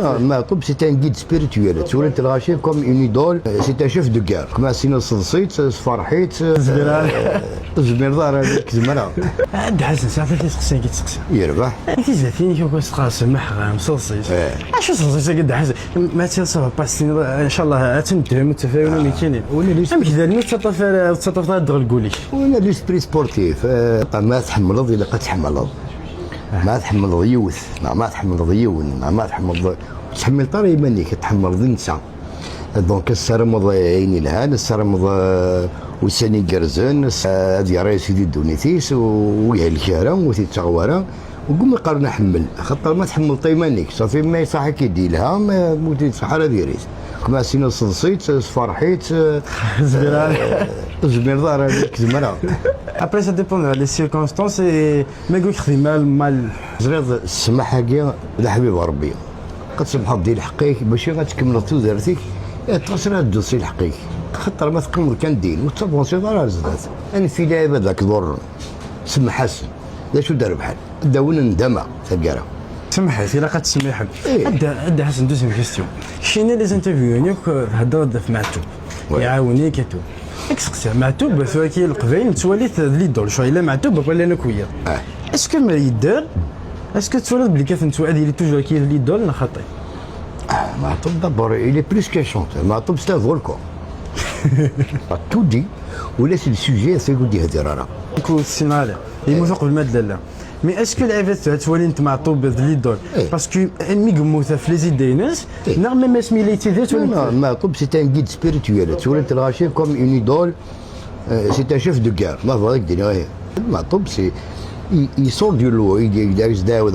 Maatoub, c'est un guide spirituel. Tu vois, tu l'as comme une idole. C'est un chef de guerre. Comme si nous صدصيت فرحيت زمير ظهر هذيك زمرة. عاد حسن ساعة ثلاثة سقسي كي تسقسي. يربح. أنت زاتيني كي تقاسم محرم صلصيت. شو صلصيت قد حسن ما تيصير باسين إن شاء الله أتندهم متفاهمين ميتينين. أم كذا نو تطفى تدخل قولي. ولا ليسبري سبورتيف ما تحملض إلا قد تحملض. ما تحمل ضيوث ما تحمل ضيون ما تحمل طري منك تحمل ضنسا دونك السرمض عيني الهان السرمض وساني قرزن هذه راهي سيدي دونيتيس ويا الكهرم وثي تغوارا وقوم قرنا حمل خاطر ما تحمل طيمانيك صافي ما يصح كي ديلها ما موتي صحرا ديريت كما سينا صدصيت فرحيت زمير ظهر هذيك زمرة. Après ça dépend des circonstances et ما يقولك خدمة مال زريض السماح هكا لحبيب ربي قد سمح ديال حقيك ماشي غتكمل تودرتك تصير تدوسي لحقيك خاطر ما تكمل كان دين وتصبونسي راه زدات انا في لعبه ذاك ضر سمح حسن لا شو دار بحال داون ندمه تلقاها سمحت الا قد تسمح عندها حسن دوزيام كيستيون شينا لي انترفيو هضر في معتوب يعاوني كتو اكسقسي معتوب ثواكي القبايل توليت ليدول شويه الا معتوب ولا انا كويا اسكو ما يدار اسكو تولد بلي كتنتو هذه اللي توجور كي ليدول لا خاطي معتوب دابور الي بلوس كان شونتور معتوب ستا فولكون تو دي ولا سي السوجي سيقول دي هذه راه كو السيناريو يموثق بالماده لا مي اسكو العبات تولي انت معطوب ليدول باسكو مي قموثه في لي زيد ناس نعم ما سميليتي ذات ولا معطوب سي ان غيد سبيريتويل تولي تلغاشي كوم اون ايدول سي ان شيف دو غير ما فواك دير معطوب سي يصور ديال لو يدير داود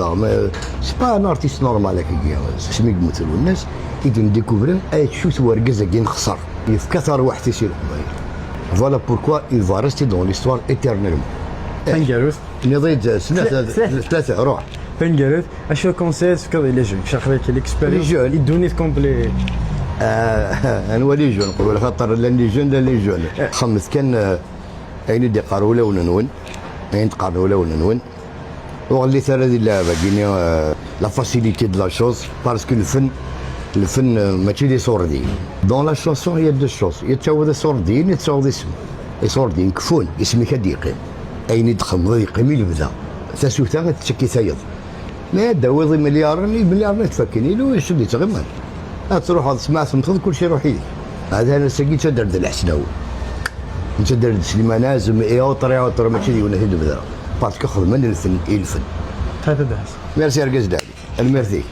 سي با ان ارتيست نورمال هكايا سمي قموث الناس كيدير ديكوفري اي تشوف ورقزه كي نخسر يفكثر واحد تيسير القبايل فوالا بوركوا il va rester dans l'histoire éternellement. فنقاروث نضيد ثلاثة روح فنقاروث اشو كونسيت كذا لي جون شاخذ كي ليكسبيريونس يدوني كومبلي انا ولي جون نقول خاطر لا لي جون لا لي جون خمس كان اين دي قاروله وننون اين قاروله وننون وغلي ثلاث اللعبه كيني لا فاسيليتي دو لا شوز باسكو الفن ماشي دي سوردين دون لا شونسون هي دو شوز يتساوى سوردين يتساوى اسم سوردين كفون اسمك ديقيم اين يدخل يقيم يبدا تسوتا تشكي ثايض لا داوي مليار تفكني له شو اللي تغمر تروح تسمع تنخذ كل شيء روحي هذا انا ساكي تدرد الحسناوي انت درد سليمان لازم اوتر ماشي ولا هيد بدا باسكو خذ من الفن هذا داس ميرسي ركز دالي الميرسي